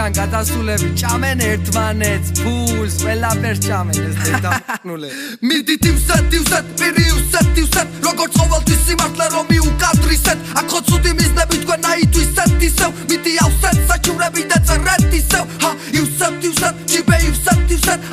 თან გადასულები ჭამენ ერთმანეთს ფულს ყველაფერს ჭამენ ეს დედამკნულები მიდით ივსად პირი ივსად როგორც ყოველთვის სიმართლე რომ მიუკადრისეთ აქ ხო ცუდი მიზნები თქვენაითვის ისევ მიდი ავსეთ საჩივრები და წერეთ ისევ ჰა ივსად ჯიბე ივსად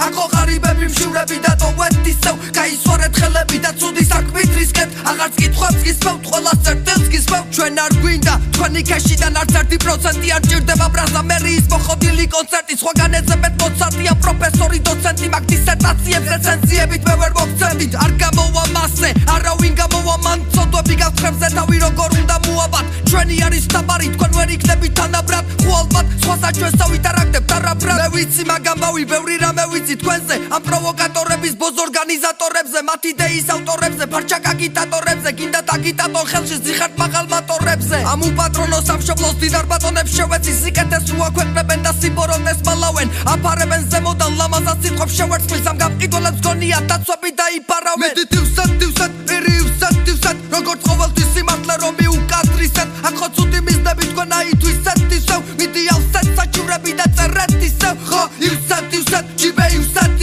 აქ ხო ღარიბები მშივრები და ტოვეთ ისევ გაისვარეთ ხელები და ცუდი საქმით რისკეთ აღარც კითხვებს გისმევთ ყველას წერტილს გისმევთ ჩვენ არ გვინდა თქვენი ქეშიდან არც 1% არ ჭირდება ბრაზა მერიის მოხდილი კონცერტი სხვაგან ეძებეთ მოცარტი პროფესორი დოცენტი მაგ დისერტაციებს რეცენზიებით მე ვერ მოგცემდით არ გამოვა მასე არავინ გამოვა მან ცოდვები გასხრებზე თავი როგორ უნდა მოაბათ ჩვენი არის დაბარი თქვენ ვერ იქნებით თანაბრად ხვალბად სხვასაც ჩვენ სავიტარაგდებთ არაბრად მე ვიცი მაგამ ბავი ბევრი რამე ვიცი თქვენზე ამ პროვოკატორების ბოზ ორგანიზატორებზე მათ იდეის ავტორებზე ფარჩაკ აგიტატორებზე გინდათ აგიტატორ ხელში ზიხართ მაღალ მატორებზე ამ უპატრონო სამშობლოს დიდარ ბატონებს შევეცი სიკეთეს უაქვეყნებენ და სიბოროტეს მალავენ აფარებენ ზემოდან ლამაზად სიტყვებს შევერცხლის ამ გამყიდველებს გონია დაცვები დაიფარავენ მიდით ივსად პირი ივსად როგორც ყოველთვის სიმართლე რომ მიუკადრისეთ აქ ხო ცუდი მიზნები თქვენაითვის ისევ მიდი ავსეთ საჩივრები და წერეთ ისევ ხო ივსად ჯიბე ივსად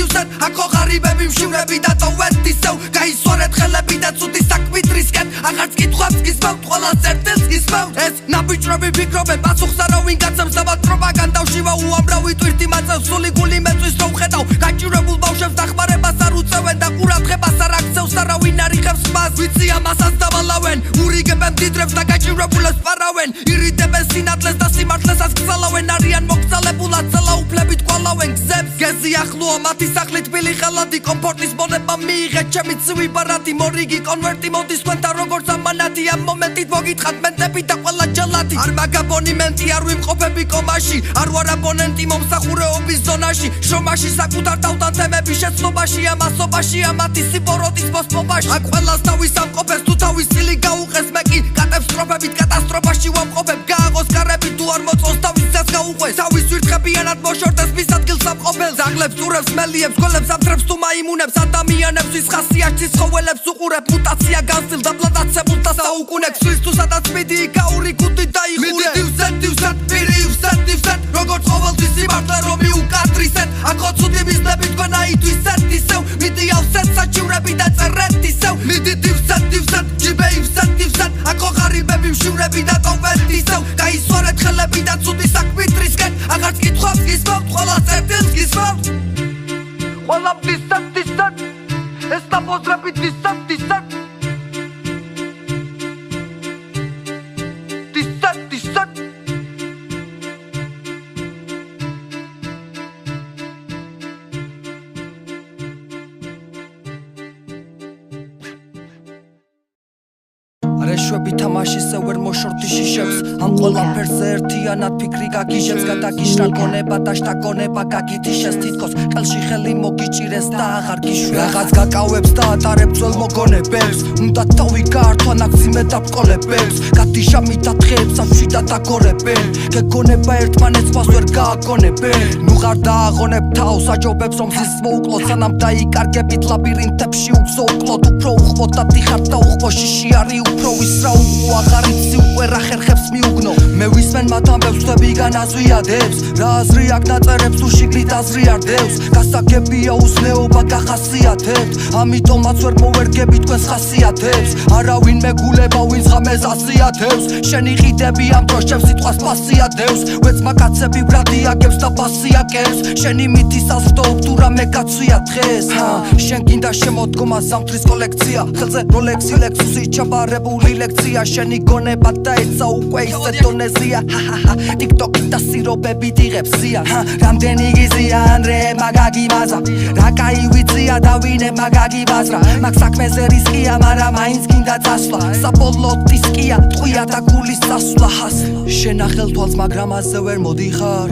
აქ ხო ღარიბები მშივრები და ტოვეთ ისევ გაისვარეთ ხელები და ცუდი საქმით რისკეთ აღარც კითხვებს გისმევთ ყველას წერტილს გისმევთ ეს ნაბიჯრები ფიქრობენ პასუხს არავინ გაცემს და მათ პროპაგანდავში უამრავი ტვირთი მაწევს სული გული მეწვის რომ ხედავ გაჭირებულ ბავშვებს დახმარებას არ უწევენ და ყურადღებას არ აქცევს არავინ არ იღებს მას ვიცი ამასაც დავალავენ ურიგებენ დიდრებს და გაჭირებულებს პარავენ ირიდებენ სინათლეს და სიმართლესაც გზალავენ არიან მოგზალებულად ძალაუფლებით კვალავენ გზებს გეზი ახლოა მათი სახლი თბილი ხელადი კომფორტის მონება მიიღეთ ჩემი ცივი ბარათი მორიგი კონვერტი მოდის თქვენთან როგორც ამანათი ამ მომენტით მოგითხათ მენტები და ყველა ჯალათი არ მაგ აბონიმენტი არ ვიმყოფები კომაში არ ვარ აბონენტი მომსახურეობის ზონაში შრომაში საკუთარ თავთან თემების შეცნობაში ამასობაში ამათი სიბოროტის მოსპობაში აქ ყველას თავის ამყოფეს თუ თავის წილი გაუყეს მე კი კატებს სტროფებით კატასტროფაში ვამყოფებ გააღოს კარები თუ არ მოწონს თავის ძას გაუყვეს თავის ვირთხებიანად მოშორდეს მის ადგილს ამყოფელ ზაღლებს წურებს მელიებს გველებს ამთრებს თუ მაიმუნებს ადამიანებს ვის ხასიათის ცხოველებს უყურებ მუტაცია განსილ და პლატაცებულ და საუკუნეებს ვის თუ სადაც მიდი გაური კუდი დაიხურე ივსად პირი ივსად როგორც ყოველთვის სიმართლე რომ მიუკადრისეთ აქ ხო ცუდი მიზნები თქვენაითვის ისევ მიდი ავსეთ საჩივრები და წერეთ ისევ მიდით ივსად ჯიბე ივსად აქ ხო ღარიბები მშივრები და ტოვეთ ისევ გაისვარეთ ხელები და ცუდი საქმით რისკეთ აღარც კითხვებს გისმევთ ყველას წერტილს გისმევთ ყველა დისად ეს დაბოზრები დისად რეშვები თამაშისე ვერ მოშორდი შიშებს ამ ყველაფერზე ერთიანად ფიქრი გაგიჟებს გადაგიშრა გონება და შტაგონება გაგითიშეს თითქოს ხელში ხელი მოგიჭირეს და აღარ გიშვი რაღაც გაკავებს და ატარებ ძველ მოგონებებს უნდა თავი გაართვა ნაგზიმე და ბკოლებებს გადიშამი და დღეებს ამში და დაგორებენ გეგონება ერთმანეთს მას ვერ გააგონებენ ნუ ღარ დააღონებ თავს აჯობებს რომ ზის მოუკლოთ სანამ დაიკარგებით ლაბირინთებში უგზო უკლოდ უფრო უხმოდ და დიხარ და უხმო შიში არი უფრო ისრა უყო აღარ იცი უკვე რა ხერხებს მიუგნო მე ვისმენ მათ ამბებს ხდები განაზვიადებს რა აზრი აქ დაწერებს თუ შიგნით აზრი არ დევს გასაგებია უზნეობა გახასიათებთ ამიტომაც ვერ მოვერგები თქვენს ხასიათებს არავინ მეგულება ვინც ღამეს ასიათებს შენი ყიდები ამ დროს ჩემს სიტყვას პასიადევს ვეცმა კაცები ბრადიაგებს და პასიაკებს შენი მითის ასვდობ თუ რამე გაცვია დღეს შენ გინდა შემოდგომა ზამთრის კოლექცია ხელზე როლექსი ლექსუსი ჩაბარებული ლექცია შენი გონება დაეცა უკვე ისე დონეზია ტიკტოკი და სირობებით იღებს ზიანს რამდენი გიზია ანდრე მაგაგი მაზა რა კაი ვიცია და ვინე მაგაგი ბაზრა მაგ საქმეზე რისკია მაგრამ მაინც გინდა წასვლა საბოლოოდ დისკია ტყვია და გულის წასვლა შენ ახელ თვალს მაგრამ ასე ვერ მოდიხარ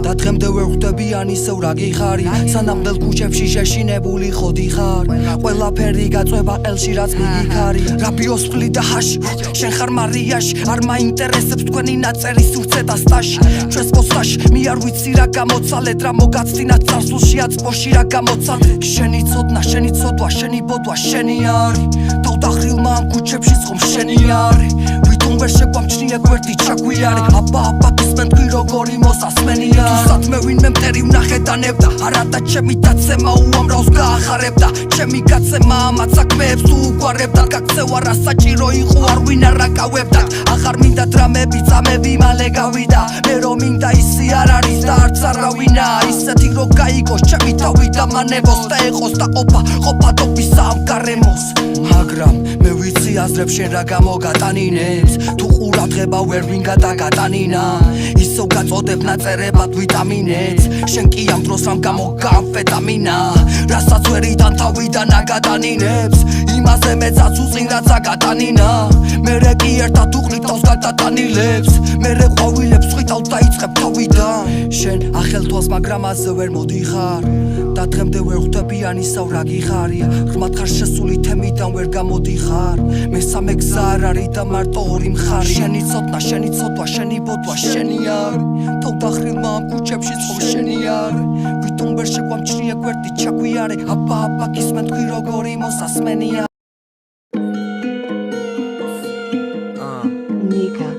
და დღემდე ვერ ხვდები ან ისევ რა გიხარი სანამდელ ქუჩებში შეშინებული ხოდიხარ ყველაფერი გაწვება ყელში რაც მიგიქარი რა ბიოსფლი და ჰაში შენ ხარ მარიაში არ მაინტერესებს თქვენი ნაწერი სურცე და სტაში ჩვენს პოსტაში მე არ ვიცი რა გამოცალეთ რა მოგაცდინათ წარსულში აწმოში რა გამოცალეთ შენი ცოდნა შენი ცოდვა შენი ბოდვა შენი არი თავდახრილმა ამ ქუჩებში ხომ შენი არი ვითომ ვითომ ვერ შეგვამჩნია გვერდი ჩაგვიარე აბა გისმენ თქვი როგორი მოსასმენია თუსაც მე ვინმე მტერი ვნახეთანებდა არა და ჩემი დაცემა უამრავს გაახარებდა ჩემი გაცემა ამათ საქმეებს უგვარებდა გაქცევა რა საჭირო იყო არ ვინ არ აკავებდა აღარ მინდა დრამები წამები მალე გავიდა მე რომ მინდა ისი არ არის და არც არავინა ისეთი რომ გაიგოს ჩემი თავი და მანევოს და ეყოს და ყოფა ტოპისა ამ გარემოს მაგრამ მე ვიცი აზრებს შენ რა გამოგატანინებს თუ ყურადღება ვერ ვინ გადაგატანინა ისო გაწოდებ ნაწერებად ვიტამინებს შენ კი ამ დროს რამ გამოგამფეტამინა რასაც ვერიდან თავიდან აგატანინებს იმაზე მეცაც უწინდაც აგატანინა მერე კი ერთად უყრიტავს გადატანილებს მერე ყვავილებს ხვიტავ დაიწყებ თავიდან შენ ახელთვალს მაგრამ ასე ვერ მოდიხარ და დღემდე ვერ ხვდებიან ისევ რა გიხარია ღრმად ხარ შესული თემიდან ვერ გამოდიხარ მესამე გზა არ არის და მარტო ორი მხარი შენი ცოტნა შენი ცოდვა შენი ბოდვა შენი არ თავდახრილმა ამ ქუჩებში ცხო შენი არ ვითომ ვერ შეგვამჩნია გვერდი ჩაგვიარე აბა გისმენ თქვი როგორი მოსასმენია Nika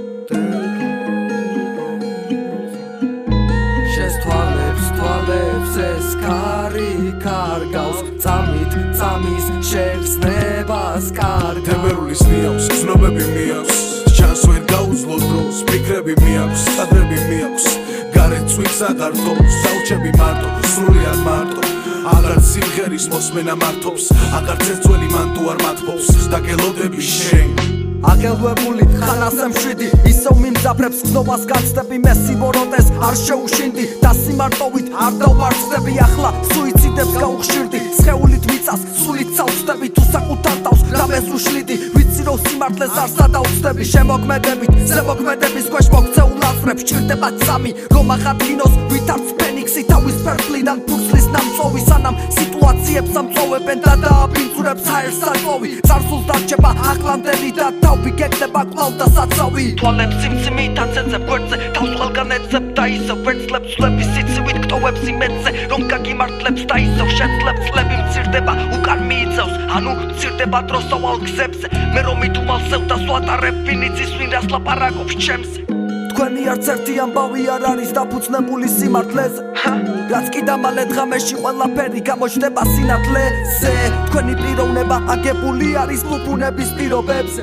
თვალებს ეს ქარი კარგავს წამის შეგრძნებას კარგავს თებერულის ნიავს ცნობები მიაქვს ჩანს ვერ გაუძლო დროს ფიქრები მიაქვს კადრები მიაქვს გარეთ წვირს აგართობს საუჩები მარტო სრულიად მარტო აღარ სიმღერის მოსმენა მართობს აღარ ცეცველი მან თუ არ მათბობს და გელოდები შენ აგელვებული ხანასე მშვიდი ისევ მიმძაფრებს ხნობას გაცდები მე სიბოროტეს არ შეუშინდი და სიმარტოვით არ დავმარცხდები ახლა სუიციდებს გაუხშირდი სხეულით მიწას სულით წავწდები თუ საკუთარ თავს რამეს უშლიდი ვიცი რომ სიმართლეს არ სადაუცდები შემოქმედებით ზემოქმედების ქვეშ მოქცეულ აზრებს ჭირდება წამი რომ აღადგინოს ვითარც ფენიქსი თავის ფერფლიდან ფურცლის ნამწოვი სანამ სიტუაციებს ამწოვებენ და დააბინძურებს ჰაერს საწოვი წარსულს დარჩება ახლანდელი და თავი გეკდება კვლავ და საწავი თვალებს სიმციმით აცეცებ გვერდზე თავს ყველგან ეძებ და ისევ ვერცლებს ცვლების სიცივით გტოვებს იმედზე რომ გაგიმართლებს და ისევ შეძლებს წლები მცირდება უკან მიიწევს ანუ მცირდება დრო სავალ გზებზე მე რომ ითუმალსევ და სვატარებ ვინ იცის ვინ რას ლაპარაკობს ჩემზე თქვენი არც ერთი ამბავი არ არის დაფუძნებული სიმართლეზე რაც კი დამალე დღამეში ყველაფერი გამოჩნდება სინათლეზე თქვენი პიროვნება აგებული არის ბუბუნების პირობებზე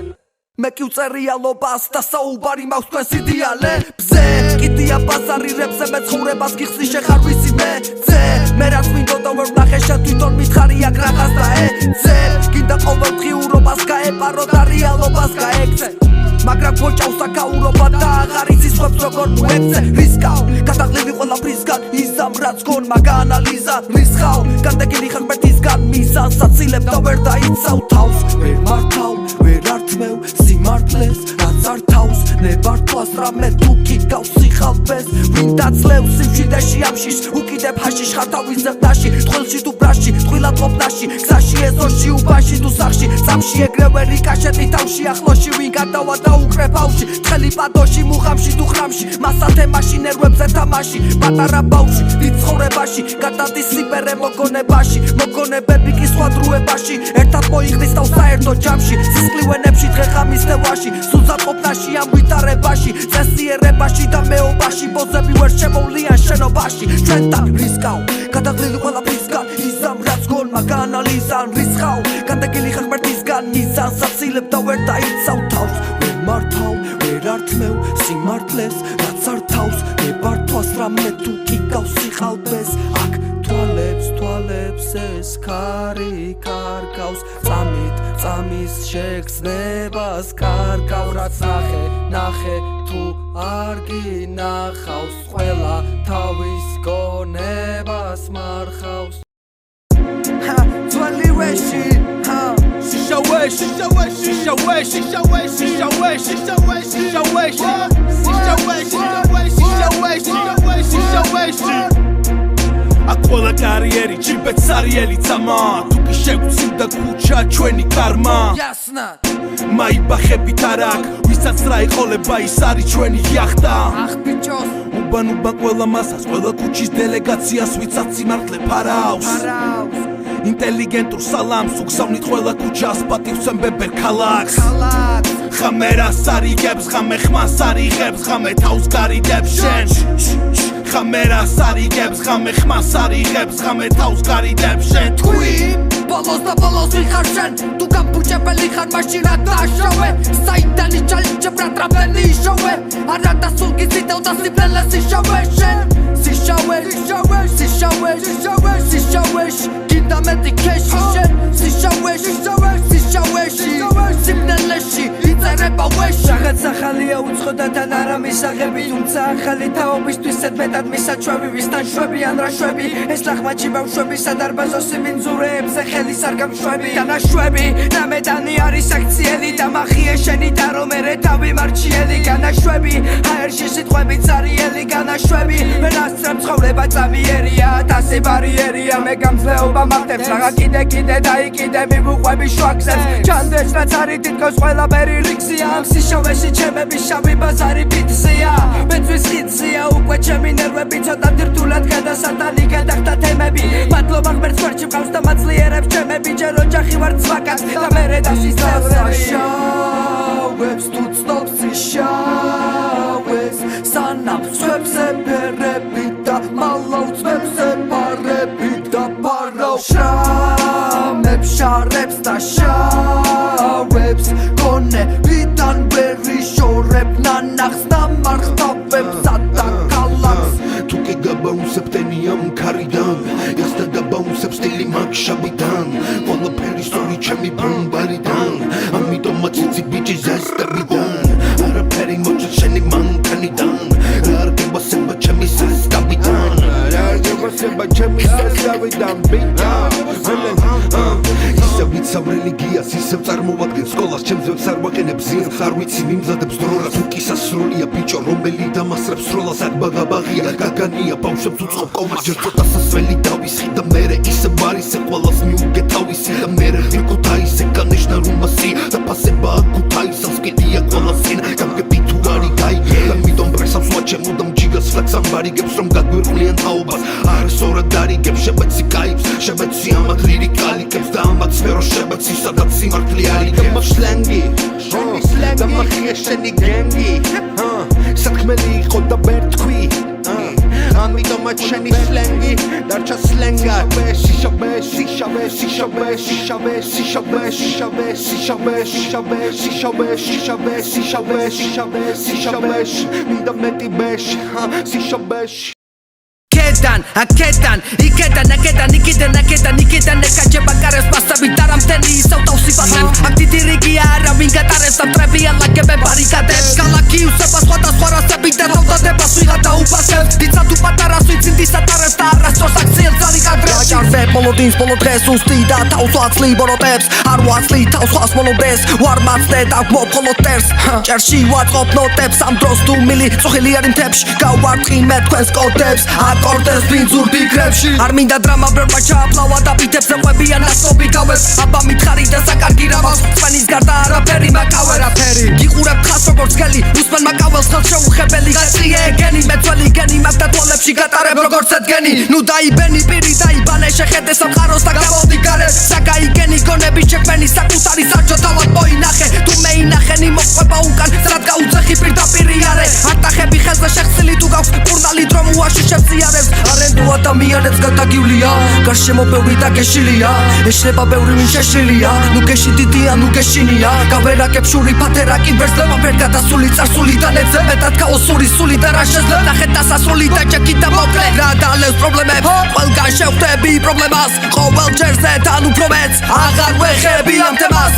მე კი ვწერიალობას და საუბარი მაქვს თქვენს იდეალებზე კიდია ბაზარირებზე მე ცხოვრებას გიხსნი შეხარ ვიცი მეძე მე რაც მინდოდა ვერ ვნახე შენ თვითონ მითხარი აქ რაღაც და ეძე კიდა ყოველდღიურობას გაეპარო და რეალობას გაეკცე მაგრამ გოჭავს საკაურობა და აღარ იცის ხვებს როგორ მოექცე რისკავ გადაღლილი ყველაფრისგან იზამ რაც გონმა გაანალიზა რისხავ განდეგილი ხალხმეთისგან მიზანს აცილებ და ვერ დაიცავ თავს ვერ მართავ ვერ ართმევ სიმართლეს რაც არ თავს ნებართვას რამე თუ კი გავსიხალბეს ვინ დაწლევს სიმშვიდეში ამშიშ უკიდებ ჰაშიშ ხარ თავის ზეპნაში ტყილში თუ ბრაში ტყილად ყოფნაში გზაში ეზოში უბანში თუ სახში წამში ეგრევე რიკაშეტი თავში ახლოში ვინ გადავა და უკრებ ავში თხელი პადოში მუხამში თუ ხრამში მასათემაში ნერვებზე თამაში პატარა ბავში დიდ ცხოვრებაში გადადის სიბერე მოგონებაში მოგონებები კი სხვა დროებაში ერთად მოიხდის თავს საერთო ჯამში სისხლივენებში დღე-ღამის ნევაში სულზად ყოფნაში ამ ვითარებაში წესიერებაში და მეობაში ბოზები ვერ შემოვლიან შენობაში ჩვენთან რისკავ გადაღლილი ყველაფრისგან იზამ რაც გონმა გაანალიზან რისხავ განდეგილი ხალხმერთისგან მიზანს აცილებ და ვერ დაიცავ თავს ვერ მართავ ვერ ართმევ სიმართლეს რაც არ თავს ნებართვას რამე თუ კი გავსიხალბეს აქ თვალებს ეს ქარი კარგავს წამის შეგრძნებას კარგავ რაც ნახე თუ არ გინახავს ყველა თავის გონებას მარხავს ძველი ვეში აქ ყველა კარიერი ჩიბეთ სარიელი წამა თუ კი შეგვცინდა ქუჩა ჩვენი კარმა Ясно მაიბახებით არ აქ ვისაც რა იყოლება ის არის ჩვენი იახტა Ах ბიჭოს უბან ყველა მასას ყველა ქუჩის დელეგაციას ვიცაც სიმართლე ფარავს ინტელიგენტურ სალამს უგზავნით ყველა ქუჩას პატივცემ ბებერ ქალაქს ხამერას არიგებს ხამე ხმას არიღებს ხამე თავს გარიდებს შენ ხამერას არიგებს ხამე ხმას არიღებს ხამე თავს გარიდებს შენ თქვი ბოლოს და ბოლოს ვიხარ შენ თუ გამბუჭებელი ხარ მაშინ რა დაშოვე საიდან იჭალიჭებ რა ტრაპენი შოვე არა დასულ გიზიდავ და სიფრელეს იშოვე შენ სიშოვე გინდა მეტი ქეში შენ სიშოვე სიმნელეში იწერება ვეში რაღაც ახალია უცხოდათან არა მისაღები თუმცა ახალი თაობისთვის მეტად მისაჩვევი ვისთან შვები ან რა შვები ეს ლახმაჩი ბავშვები სადარბაზოსი მინძურეებზე ხელის არ გამშვები განაშვები ნამედანი არის აქციელი და მახიე შენი და რომ ერე თავი მარჩიელი განაშვები აერში სიტყვები წარიელი განაშვები ვერასწრებ ცხოვრება წავიერია თასი ბარიერია მე გამძლეობა მახდებს რაღა კიდე დაიკიდე მიბუყვები შვაგზებს ჩანდეს რაც არის თითქოს ყველაფერი რიქსია სიშოვეში ჩემები შავი ბაზარი პიცია მეცვის ხიცია უკვე ჩემი ნერვები ცოტა დირთულად გადასატანი გადახდა თემები მადლობა ღმერთს ვერჩი მყავს და მაძლიერებს ჩემები ჯერ ოჯახი ვარ ცვაკაც და მერე დასისწავლები შავებს თუ ცნობს იშავეს სანამ სხვებზე ფერები და მალაუცბებზე პარები და პარავ შრამებს შარებს და შავებს გონებიდან ვერი შორებ ნანახს და მარხტავებს და კალაკს თუ კი გაბაუნსებ ტენია მქარიდან ეს და გაბაუნსებ სტილი მაგშაბიდან ყველაფერი სწორი ჩემი ბომბარიდან ამიტომაც იცი ბიჭი ზესტებიდან არაფერი მოჭრ შენი მანქანიდან არ გებასება ჩემი სასტაბიდან არ გებასება ჩემი სასტაბიდან ბიჭა ისევ ვიცავ რელიგიას ისევ წარმოვადგენ სკოლას ჩემს ვებს არ ვაყენებ ზიანს არ ვიცი მიმზადებს დრორას თუ კი სასროლია ბიჭო რომელი დამასრებს სროლას აგბაგაბაღია გაგანია ბავშვებს უწყობ კომას ჯერ ცოტა სასველი დავისხი და მერე ისევ არის ყველას მიუგე თავისი და მერე ვიქოთა ისე განეშნა რომასი და ფასება აკუთაისას კიდია ყველა წინ გამგები თუ არი გაიგე და მიდომ პრესავს ვაჩე მუდამ ჯიგას ფლექს ამბარიგებს რომ გაგვირყვლიან თაობას არის ორად დარიგებს შებეცი კაიფს შებეცი ამათ ლირიკალიკებს და ამათ სფერო შებეცი სადაც სიმართლე არიგება სლენგი და მახია შენი გენგი სათქმელი იყო და ბერტქვი ამიტომაც შენი სლენგი დარჩა სლენგა მინდა მეტი ბეში აქედან, იქედან, იქიდან ეკაჭება კარებს მასები და რამდენი ისევ თავს იფაღებს აქ დიდი რიგია არავინ გატარებს და მტრებიან ლაგებენ ბარიკადებს ქალაქი უსება სხვადასხვა რასები და თავდადებას ვიღათა უფასებს დიცა თუ პატარას ვიცინდი სატარებს და არასწორს აქციებს ძალი კადრებს აჭარზე პოლოდინს პოლო დღეს უსტი და თავს ვაცლი ბოროტებს არ ვაცლი თავს ხას მოლოდეს ვარ მაცდე და მოპოლოტერს ჭერში ვაწყობ ნოტებს ამ დროს თუ მილი წუხილი არის მთებში გავარტყი მე თქვენს კოდებს აკორდეს ბინძურ ფიქრებში არ მინდა დრამა ბრმა ჩააფლავა და ბითებს ეყვებიან ასობი გავებს აბა მითხარი და საკარგი რა მაქვს წვენის გარდა არაფერი მაკავერაფერი გიყურებ ხას როგორც გელი უსმენ მაკაველს ხელს შეუხებელი გაწიე გენი მეცველი გენი მაგ და თვალებში გატარებ როგორც ედგენი ნუ დაიბენი პირი დაიბანე შეხედე სამყაროს და გავოდი გარეთ საკაიგენი გონები შექმენი საკუთარი საჭო თავად მოინახე თუ მეინახენი მოყვება უკან სად გაუძეხი პირდაპირი არე არტახები ხელზე შეხსილი თუ გაქვს პურნალი დრო მოაშიშებს ზიარებს არენდო ადამიანებს გადაგივლია გარშემო ბევრი და გეშილია ეშლება ბევრი ვინ შეშლილია ნუ გეში დიდია ნუ გეშინია გავერაკებ შური ფათერაკი ვერსლება ვერ გადასული წარსული და ნებზე მეტად ქაოსური სული და რა შეძლებ ნახეთ დასასრული და ჯექი და მოკლე რა დალევს პრობლემებს ყველგან შევხვდები პრობლემას ყოველ ჯერზე თან უფრო მეც აღარ ვეხები ამ თემას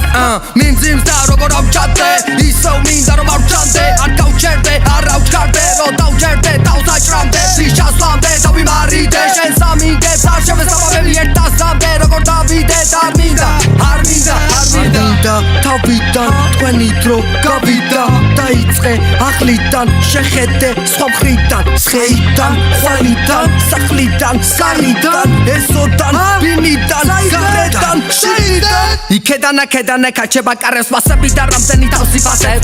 მინძიმს და როგორ ავჭადე ისევ მინდა რომ ავჭამდე არ გავჩერდე არ ავჩქარდე რომ დავჯერდე თავს აჭრამდე სიშას ლამდე დავიმარიდე შენ სამინდებს არ შევესაბამები ერთასამდე როგორ დავიდე არ მინდა თავიდან თქვენი დრო გავიდა დაიწყე ახლიდან შეხედე სხვა მხრიდან სხეიდან ხვალიდან სახლიდან სალიდან ესოდან ბინიდან გარედან შენიდან იქედან ეკაჭება კარებს მასები და რამდენი თავს იფასებ